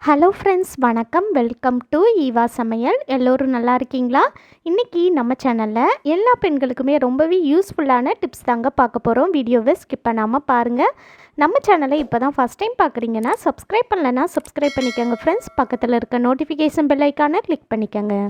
Hello friends, வணக்கம். Welcome to Eva சமையல். எல்லோரும் நல்லா இருக்கீங்களா? இன்றைக்கி நம்ம சேனலில் எல்லா பெண்களுக்குமே ரொம்பவே யூஸ்ஃபுல்லான டிப்ஸ் தாங்க பார்க்க போகிறோம். வீடியோவை ஸ்கிப் பண்ணாமல் பாருங்கள். நம்ம சேனலை இப்போ தான் ஃபஸ்ட் டைம் பார்க்குறீங்கன்னா சப்ஸ்கிரைப் பண்ணலைன்னா சப்ஸ்கிரைப் பண்ணிக்கோங்க ஃப்ரெண்ட்ஸ். பக்கத்தில் இருக்க நோட்டிஃபிகேஷன் பெல் ஐக்கானை கிளிக் பண்ணிக்கோங்க.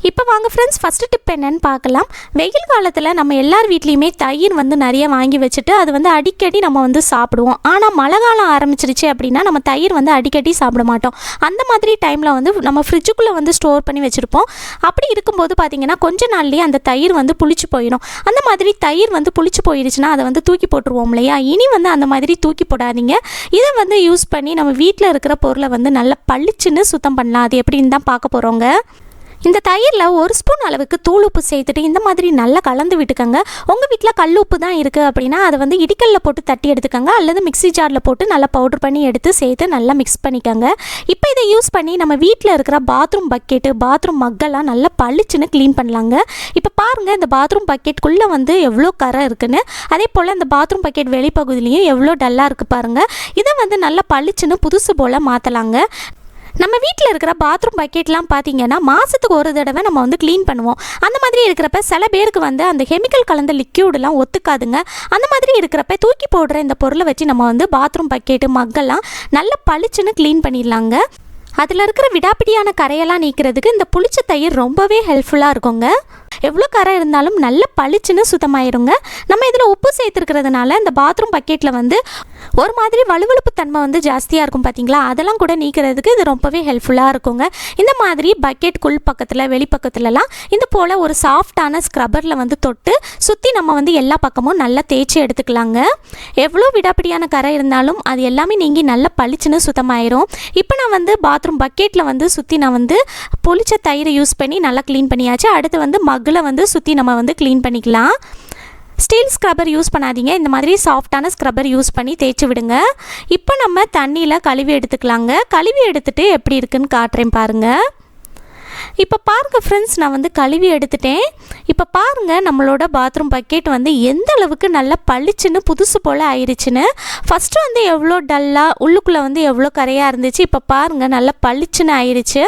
இப்போ வாங்க ஃப்ரெண்ட்ஸ், ஃபஸ்ட்டு டிப் என்னன்னு பார்க்கலாம். வெயில் காலத்தில் நம்ம எல்லார் வீட்லேயுமே தயிர் நிறைய வாங்கி வச்சுட்டு அது அடிக்கடி நம்ம சாப்பிடுவோம். ஆனால் மழை காலம் ஆரம்பிச்சிருச்சு அப்படின்னா நம்ம தயிர் அடிக்கடி சாப்பிட மாட்டோம். அந்த மாதிரி டைமில் நம்ம ஃப்ரிட்ஜுக்குள்ளே ஸ்டோர் பண்ணி வச்சுருப்போம். அப்படி இருக்கும்போது பார்த்திங்கன்னா கொஞ்ச நாள்லேயே அந்த தயிர் புளிச்சு போயிடும். அந்த மாதிரி தயிர் புளிச்சு போயிடுச்சுன்னா அதை தூக்கி போட்டுருவோம் இல்லையா? இனி அந்த மாதிரி தூக்கி போடாதீங்க. இதை யூஸ் பண்ணி நம்ம வீட்டில் இருக்கிற பொருளை நல்லா பளிச்சுன்னு சுத்தம் பண்ணலாம். அது எப்படின்னு தான் பார்க்க போகிறோங்க. இந்த தயிரில் 1 ஸ்பூன் அளவுக்கு தூள் உப்பு சேர்த்துட்டு இந்த மாதிரி நல்லா கலந்து விட்டுக்கோங்க. உங்கள் வீட்டில் கல் உப்பு தான் இருக்குது அப்படின்னா அதை இடிக்கல்ல போட்டு தட்டி எடுத்துக்கோங்க, அல்லது மிக்ஸி ஜாரில் போட்டு நல்லா பவுடர் பண்ணி எடுத்து சேர்த்து நல்லா மிக்ஸ் பண்ணிக்கோங்க. இப்போ இதை யூஸ் பண்ணி நம்ம வீட்டில் இருக்கிற பாத்ரூம் பக்கெட்டு, பாத்ரூம் மக்கெல்லாம் நல்லா பளிச்சுன்னு க்ளீன் பண்ணலாங்க. இப்போ பாருங்கள், இந்த பாத்ரூம் பக்கெட்டுக்குள்ளே எவ்வளோ கரை இருக்குன்னு, அதே போல் இந்த பாத்ரூம் பக்கெட் வெளிப்பகுதியிலையும் எவ்வளோ டல்லாக இருக்குது பாருங்கள். இதை நல்லா பளிச்சுன்னு புதுசு போல் மாற்றலாங்க. நம்ம வீட்டில் இருக்கிற பாத்ரூம் பக்கெட்லாம் பார்த்திங்கன்னா மாதத்துக்கு ஒரு தடவை நம்ம க்ளீன் பண்ணுவோம். அந்த மாதிரி இருக்கிறப்ப சில பேருக்கு அந்த கெமிக்கல் கலந்த லிக்யூடெலாம் ஒத்துக்காதுங்க. அந்த மாதிரி இருக்கிறப்ப தூக்கி போடுற இந்த பொருளை வச்சு நம்ம பாத்ரூம் பக்கெட்டு மக்கெல்லாம் நல்லா பளிச்சுன்னு க்ளீன் பண்ணிடலாங்க. அதில் இருக்கிற விடாப்பிடியான கரையெல்லாம் நீக்கிறதுக்கு இந்த புளிச்ச தயிர் ரொம்பவே ஹெல்ப்ஃபுல்லாக இருக்குங்க. எவ்வளோ கரை இருந்தாலும் நல்ல பளிச்சுன்னு சுத்தமாயிருங்க. நம்ம இதில் உப்பு சேர்த்துருக்கிறதுனால இந்த பாத்ரூம் பக்கெட்டில் ஒரு மாதிரி வலுவழுப்பு தன்மை ஜாஸ்தியாக இருக்கும் பார்த்தீங்களா? அதெல்லாம் கூட நீக்கிறதுக்கு இது ரொம்பவே ஹெல்ப்ஃபுல்லாக இருக்குங்க. இந்த மாதிரி பக்கெட் பக்கத்தில் வெளிப்பக்கத்துலலாம் இந்த போல் ஒரு சாஃப்டான ஸ்க்ரப்பரில் தொட்டு சுற்றி நம்ம எல்லா பக்கமும் நல்லா தேய்ச்சி எடுத்துக்கலாங்க. எவ்வளோ விடாப்பிடியான கரை இருந்தாலும் அது எல்லாமே நீங்கி நல்லா பளிச்சுன்னு சுத்தமாயிரும். இப்போ நான் பாத்ரூம் பக்கெட்டில் சுற்றி நான் புளிச்ச தயிரை யூஸ் பண்ணி நல்லா க்ளீன் பண்ணியாச்சு. அடுத்து மக்கில் சுற்றி நம்ம க்ளீன் பண்ணிக்கலாம். ஸ்டீல் ஸ்க்ரப்பர் யூஸ் பண்ணாதீங்க. இந்த மாதிரி சாஃப்டான ஸ்க்ரப்பர் யூஸ் பண்ணி தேய்ச்சி விடுங்க. இப்போ நம்ம தண்ணியில் கழுவி எடுத்துக்கலாங்க. கழுவி எடுத்துகிட்டு எப்படி இருக்குன்னு காட்டுறேன் பாருங்கள். இப்போ பாருங்கள் ஃப்ரெண்ட்ஸ், நான் கழுவி எடுத்துட்டேன். இப்போ பாருங்கள், நம்மளோட பாத்ரூம் பக்கெட் எந்த அளவுக்கு நல்லா பளிச்சுன்னு புதுசு போல் ஆயிடுச்சுன்னு. ஃபஸ்ட்டு எவ்வளோ டல்லாக உள்ளுக்குள்ளே எவ்வளோ கரையாக இருந்துச்சு. இப்போ பாருங்கள், நல்லா பளிச்சுன்னு ஆயிடுச்சு.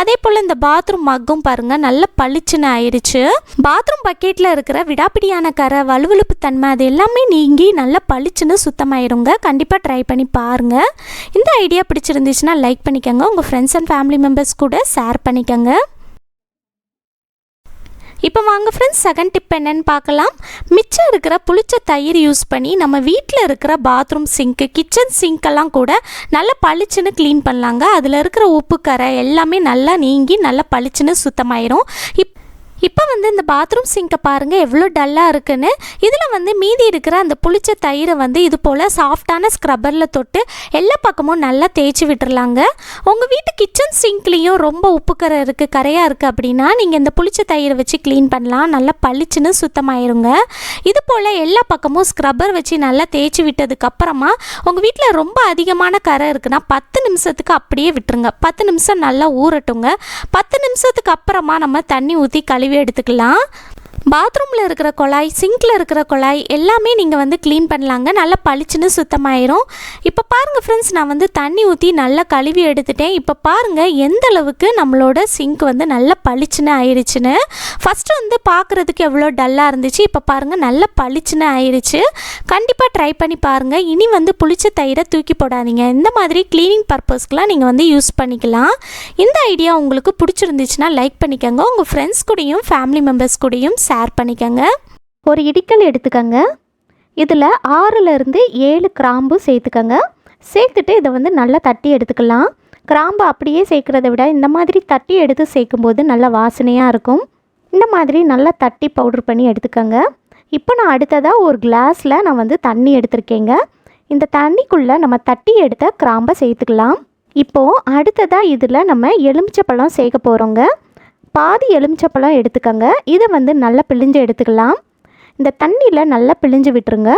அதே போல் இந்த பாத்ரூம் மக்கும் பாருங்கள், நல்லா பளிச்சுன்னு ஆயிடுச்சு. பாத்ரூம் பக்கெட்டில் இருக்கிற விடாப்பிடியான கரை, வலுவழுப்பு தன்மை அது எல்லாமே நீங்கி நல்லா பளிச்சுன்னு சுத்தமாயிருங்க. கண்டிப்பாக ட்ரை பண்ணி பாருங்கள். இந்த ஐடியா பிடிச்சிருந்துச்சுன்னா லைக் பண்ணிக்கோங்க. உங்கள் ஃப்ரெண்ட்ஸ் அண்ட் ஃபேமிலி மெம்பர்ஸ் கூட ஷேர் பண்ணிக்கோங்க. இப்போ வாங்க ஃப்ரெண்ட்ஸ், செகண்ட் டிப் என்னன்னு பார்க்கலாம். மிச்சம் இருக்கிற புளிச்ச தயிர் யூஸ் பண்ணி நம்ம வீட்டில் இருக்கிற பாத்ரூம் சிங்க்கு, கிச்சன் சிங்க்கெல்லாம் கூட நல்லா பளிச்சுன்னு க்ளீன் பண்ணலாங்க. அதில் இருக்கிற உப்பு கரை எல்லாமே நல்லா நீங்கி நல்லா பளிச்சுன்னு சுத்தமாயிரும். இப்போ இந்த பாத்ரூம் சிங்கை பாருங்கள் எவ்வளோ டல்லாக இருக்குன்னு. இதில் மீதி இருக்கிற அந்த புளிச்ச தயிரை இது போல் சாஃப்டான ஸ்க்ரப்பரில் தொட்டு எல்லா பக்கமும் நல்லா தேய்ச்சி விட்டுறலாங்க. உங்கள் வீட்டு கிச்சன் சிங்க்லேயும் ரொம்ப உப்பு கரை இருக்குது, கரையாக இருக்குது அப்படின்னா நீங்கள் இந்த புளிச்ச தயிரை வச்சு க்ளீன் பண்ணலாம். நல்லா பளிச்சுன்னு சுத்தமாயிருங்க. இது போல் எல்லா பக்கமும் ஸ்க்ரப்பர் வச்சு நல்லா தேய்ச்சி விட்டதுக்கப்புறமா உங்கள் வீட்டில் ரொம்ப அதிகமான கரை இருக்குன்னா 10 நிமிஷத்துக்கு அப்படியே விட்டுருங்க. 10 நிமிஷம் நல்லா ஊறட்டுங்க. 10 நிமிஷத்துக்கு அப்புறமா நம்ம தண்ணி ஊற்றி கழுவி எடுத்துக்கலாம். பாத்ரூமில் இருக்கிற குழாய், சிங்கில் இருக்கிற குழாய் எல்லாமே நீங்கள் க்ளீன் பண்ணலாங்க. நல்லா பளிச்சுன்னு சுத்தமாயிரும். இப்போ பாருங்கள் ஃப்ரெண்ட்ஸ், நான் தண்ணி ஊற்றி நல்லா கழுவி எடுத்துட்டேன். இப்போ பாருங்கள் எந்த அளவுக்கு நம்மளோட சிங்க் நல்லா பளிச்சுன்னு ஆயிடுச்சுன்னு. ஃபஸ்ட்டு பார்க்குறதுக்கு எவ்வளோ டல்லாக இருந்துச்சு. இப்போ பாருங்கள் நல்லா பளிச்சுன்னு ஆயிடுச்சு. கண்டிப்பாக ட்ரை பண்ணி பாருங்கள். இனி புளிச்ச தயிரை தூக்கி போடாதீங்க. இந்த மாதிரி க்ளீனிங் பர்பஸ்க்கெலாம் நீங்கள் யூஸ் பண்ணிக்கலாம். இந்த ஐடியா உங்களுக்கு பிடிச்சிருந்துச்சுன்னா லைக் பண்ணிக்கோங்க. உங்கள் ஃப்ரெண்ட்ஸ் கூடயும் ஃபேமிலி மெம்பர்ஸ் கூடயும் ஷேர் பண்ணிக்கோங்க. ஒரு இடிக்கல் எடுத்துக்கோங்க. இதில் 6லேருந்து 7 கிராம்பு சேர்த்துக்கோங்க. சேர்த்துட்டு இதை நல்லா தட்டி எடுத்துக்கலாம். கிராம்பு அப்படியே சேர்க்குறத விட இந்த மாதிரி தட்டி எடுத்து சேர்க்கும்போது நல்ல வாசனையாக இருக்கும். இந்த மாதிரி நல்லா தட்டி பவுடர் பண்ணி எடுத்துக்கோங்க. இப்போ நான் அடுத்ததாக ஒரு கிளாஸில் நான் தண்ணி எடுத்துருக்கேங்க. இந்த தண்ணிக்குள்ளே நம்ம தட்டி எடுத்த கிராம்பை சேர்த்துக்கலாம். இப்போது அடுத்ததாக இதில் நம்ம எலுமிச்சப்பழம் சேர்க்க போகிறோங்க. பாதி எலுமிச்சப்பழம் எடுத்துக்கோங்க. இதை நல்லா பிழிஞ்சு எடுத்துக்கலாம். இந்த தண்ணியில் நல்லா பிழிஞ்சு விட்டுருங்க.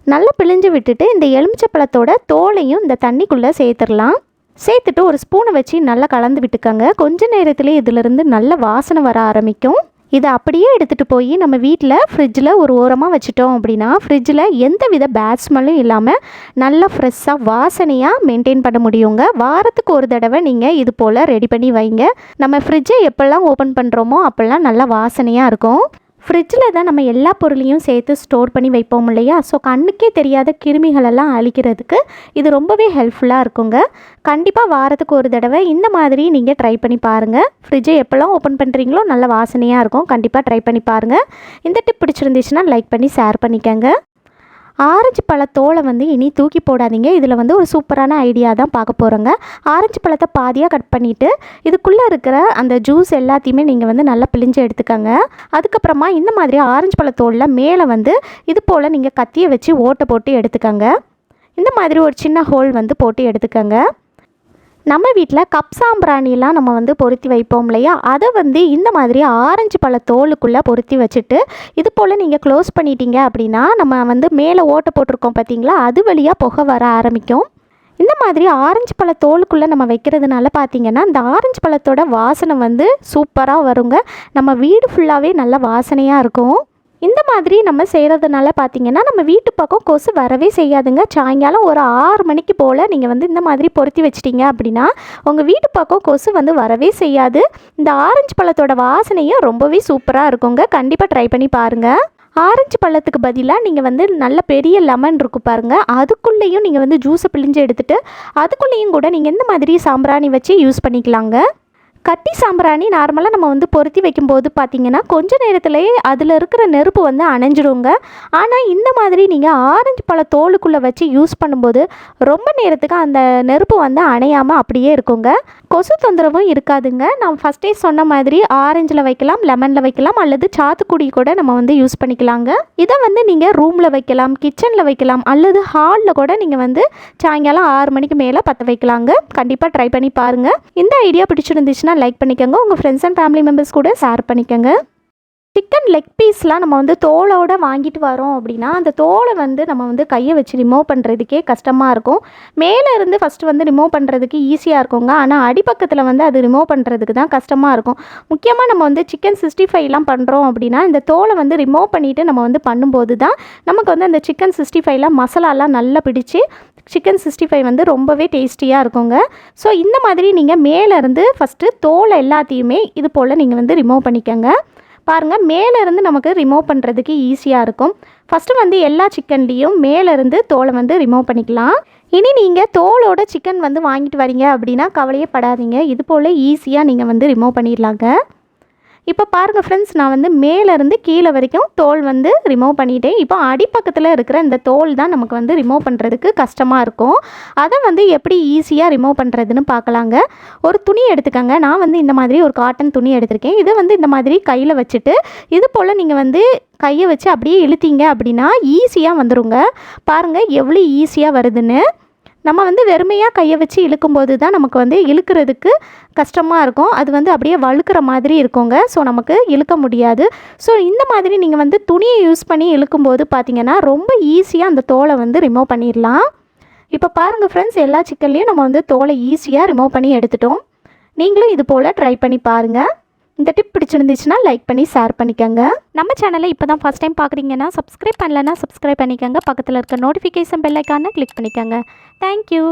நல்லா பிழிஞ்சு விட்டுட்டு இந்த எலுமிச்சப்பழத்தோட தோலையும் இந்த தண்ணிக்குள்ளே சேர்த்துடலாம். சேர்த்துட்டு ஒரு ஸ்பூனை வச்சு நல்லா கலந்து விட்டுக்கோங்க. கொஞ்ச நேரத்துலேயே இதிலிருந்து நல்ல வாசனை வர ஆரம்பிக்கும். இதை அப்படியே எடுத்துகிட்டு போய் நம்ம வீட்டில் ஃப்ரிட்ஜில் ஒரு ஓரமாக வச்சுட்டோம் அப்படின்னா ஃப்ரிட்ஜில் எந்த வித பேட் ஸ்மெல்லும் இல்லாமல் நல்லா ஃப்ரெஷ்ஷாக வாசனையாக மெயின்டைன் பண்ண முடியுங்க. வாரத்துக்கு ஒரு தடவை நீங்கள் இது போல் ரெடி பண்ணி வைங்க. நம்ம ஃப்ரிட்ஜை எப்போல்லாம் ஓப்பன் பண்ணுறோமோ அப்போல்லாம் நல்லா வாசனையாக இருக்கும். ஃப்ரிட்ஜில் தான் நம்ம எல்லா பொருளையும் சேர்த்து ஸ்டோர் பண்ணி வைப்போம் இல்லையா? ஸோ கண்ணுக்கே தெரியாத கிருமிகளெல்லாம் அழிக்கிறதுக்கு இது ரொம்பவே ஹெல்ப்ஃபுல்லாக இருக்குங்க. கண்டிப்பாக வாரத்துக்கு ஒரு தடவை இந்த மாதிரி நீங்கள் ட்ரை பண்ணி பாருங்கள். ஃப்ரிட்ஜை எப்போல்லாம் ஓப்பன் பண்ணுறீங்களோ நல்ல வாசனையாக இருக்கும். கண்டிப்பாக ட்ரை பண்ணி பாருங்கள். இந்த டிப் பிடிச்சிருந்துச்சுன்னா லைக் பண்ணி ஷேர் பண்ணிக்கங்க. ஆரஞ்சு பழத்தோலை இனி தூக்கி போடாதீங்க. இதில் ஒரு சூப்பரான ஐடியா தான் பார்க்க போகிறோங்க. ஆரஞ்சு பழத்தை பாதியாக கட் பண்ணிவிட்டு இதுக்குள்ளே இருக்கிற அந்த ஜூஸ் எல்லாத்தையுமே நீங்கள் நல்லா பிழிஞ்சு எடுத்துக்கோங்க. அதுக்கப்புறமா இந்த மாதிரி ஆரஞ்சு பழத்தோலில் மேலே இது போல் நீங்கள் கத்தியை வச்சு ஓட்டை போட்டு எடுத்துக்கோங்க. இந்த மாதிரி ஒரு சின்ன ஹோல் போட்டு எடுத்துக்கோங்க. நம்ம வீட்டில் கப் சாம்பிராணிலாம் நம்ம பொருத்தி வைப்போம் இல்லையா? அதை இந்த மாதிரி ஆரஞ்சு பழ தோலுக்குள்ளே பொருத்தி வச்சுட்டு இது போல் நீங்கள் க்ளோஸ் பண்ணிட்டீங்க அப்படின்னா நம்ம மேலே ஓட்டை போட்டிருக்கோம் பார்த்தீங்களா, அது வழியாக புகை வர ஆரம்பிக்கும். இந்த மாதிரி ஆரஞ்சு பழ தோலுக்குள்ளே நம்ம வைக்கிறதுனால பார்த்திங்கன்னா இந்த ஆரஞ்சு பழத்தோட வாசனை சூப்பராக வருங்க. நம்ம வீடு ஃபுல்லாகவே நல்ல வாசனையாக இருக்கும். இந்த மாதிரி நம்ம செய்கிறதுனால பார்த்திங்கன்னா நம்ம வீட்டு பக்கம் கொசு வரவே செய்யாதுங்க. சாயங்காலம் ஒரு 6 மணிக்கு போல் நீங்கள் இந்த மாதிரி பொருத்தி வச்சிட்டிங்க அப்படின்னா உங்கள் வீட்டு பக்கம் கொசு வரவே செய்யாது. இந்த ஆரஞ்சு பழத்தோட வாசனையும் ரொம்பவே சூப்பராக இருக்குங்க. கண்டிப்பாக ட்ரை பண்ணி பாருங்கள். ஆரஞ்சு பழத்துக்கு பதிலாக நீங்கள் நல்ல பெரிய லெமன் இருக்கும் பாருங்கள், அதுக்குள்ளேயும் நீங்கள் ஜூஸை பிழிஞ்சு எடுத்துகிட்டு அதுக்குள்ளேயும் கூட நீங்கள் இந்த மாதிரி சாம்பிராணி வச்சு யூஸ் பண்ணிக்கலாங்க. கட்டி சாம்பிராணி நார்மலாக நம்ம பொருத்தி வைக்கும்போது பார்த்திங்கன்னா கொஞ்ச நேரத்துலேயே அதில் இருக்கிற நெருப்பு அணைஞ்சிடுங்க. ஆனால் இந்த மாதிரி நீங்கள் ஆரஞ்சு பழ தோலுக்குள்ளே வச்சு யூஸ் பண்ணும்போது ரொம்ப நேரத்துக்கு அந்த நெருப்பு அணையாமல் அப்படியே இருக்குங்க. கொசு தொந்தரவும் இருக்காதுங்க. நான் ஃபஸ்ட்டே சொன்ன மாதிரி ஆரஞ்சில் வைக்கலாம், லெமனில் வைக்கலாம், அல்லது சாத்துக்குடி கூட நம்ம யூஸ் பண்ணிக்கலாங்க. இதை நீங்கள் ரூமில் வைக்கலாம், கிச்சனில் வைக்கலாம், அல்லது ஹாலில் கூட நீங்கள் சாயங்காலம் 6 மணிக்கு மேலே பற்ற வைக்கலாங்க. கண்டிப்பாக ட்ரை பண்ணி பாருங்கள். இந்த ஐடியா பிடிச்சிருந்துச்சுன்னா லைக் பண்ணிக்கோங்க. உங்கள் ஃப்ரெண்ட்ஸ் அண்ட் ஃபேமிலி மெம்பர்ஸ் கூட ஷேர் பண்ணிக்கோங்க. சிக்கன் லெக் பீஸ்லாம் நம்ம தோலோடு வாங்கிட்டு வரோம் அப்படின்னா அந்த தோலை நம்ம கையை வச்சு ரிமூவ் பண்ணுறதுக்கே கஷ்டமாக இருக்கும். மேலே இருந்து ஃபஸ்ட்டு ரிமூவ் பண்ணுறதுக்கு ஈஸியாக இருக்குங்க. ஆனால் அடிப்பக்கத்தில் அது ரிமூவ் பண்ணுறதுக்கு தான் கஷ்டமாக இருக்கும். முக்கியமாக நம்ம சிக்கன் 65லாம் பண்ணுறோம் அப்படின்னா இந்த தோலை ரிமூவ் பண்ணிவிட்டு நம்ம பண்ணும்போது தான் நமக்கு அந்த சிக்கன் 65லாம் மசாலாலாம் நல்லா பிடிச்சி சிக்கன் 65 ரொம்பவே டேஸ்டியாக இருக்குங்க. ஸோ இந்த மாதிரி நீங்கள் மேலேருந்து ஃபஸ்ட்டு தோலை எல்லாத்தையுமே இது போல் நீங்கள் ரிமூவ் பண்ணிக்கோங்க. பாருங்கள், மேலேருந்து நமக்கு ரிமூவ் பண்ணுறதுக்கு ஈஸியாக இருக்கும். ஃபஸ்ட்டு எல்லா சிக்கன்லேயும் மேலேருந்து தோலை ரிமூவ் பண்ணிக்கலாம். இனி நீங்கள் தோலோட சிக்கன் வாங்கிட்டு வரீங்க அப்படின்னா கவலையே படாதீங்க. இது போல் ஈஸியாக நீங்கள் ரிமூவ் பண்ணிடலாங்க. இப்போ பாருங்கள் ஃப்ரெண்ட்ஸ், நான் மேலேருந்து கீழே வரைக்கும் தோல் ரிமூவ் பண்ணிட்டேன். இப்போ அடிப்பக்கத்தில் இருக்கிற இந்த தோல் தான் நமக்கு ரிமூவ் பண்ணுறதுக்கு கஷ்டமாக இருக்கும். அதை எப்படி ஈஸியாக ரிமூவ் பண்ணுறதுன்னு பார்க்கலாங்க. ஒரு துணி எடுத்துக்கோங்க. நான் இந்த மாதிரி ஒரு காட்டன் துணி எடுத்திருக்கேன். இதை இந்த மாதிரி கையில் வச்சுட்டு இது போல் நீங்கள் கையை வச்சு அப்படியே இழுத்தீங்க அப்படின்னா ஈஸியாக வந்துடுங்க. பாருங்கள் எவ்வளோ ஈஸியாக வருதுன்னு. நம்ம வெறுமையாக கையை வச்சு இழுக்கும்போது தான் நமக்கு இழுக்கிறதுக்கு கஷ்டமாக இருக்கும். அது அப்படியே வழுக்கிற மாதிரி இருக்குங்க. ஸோ நமக்கு இழுக்க முடியாது. ஸோ இந்த மாதிரி நீங்கள் துணியை யூஸ் பண்ணி இழுக்கும்போது பார்த்திங்கன்னா ரொம்ப ஈஸியாக அந்த தோலை ரிமூவ் பண்ணிடலாம். இப்போ பாருங்கள் ஃப்ரெண்ட்ஸ், எல்லா சிக்கன்லேயும் நம்ம தோலை ஈஸியாக ரிமூவ் பண்ணி எடுத்துட்டோம். நீங்களும் இது போல் ட்ரை பண்ணி பாருங்கள். இந்த டிப் பிடிச்சிருந்துச்சுன்னா லைக் பண்ணி ஷேர் பண்ணிக்கோங்க. நம்ம சேனலை இப்போ தான் ஃபஸ்ட் டைம் பார்க்குறீங்கன்னா சப்ஸ்கிரைப் பண்ணலைன்னா சப்ஸ்கிரைப் பண்ணிக்கோங்க. பக்கத்தில் இருக்க நோட்டிஃபிகேஷன் பெல் ஐக்கானை கிளிக் பண்ணிக்கோங்க. தேங்க்யூ.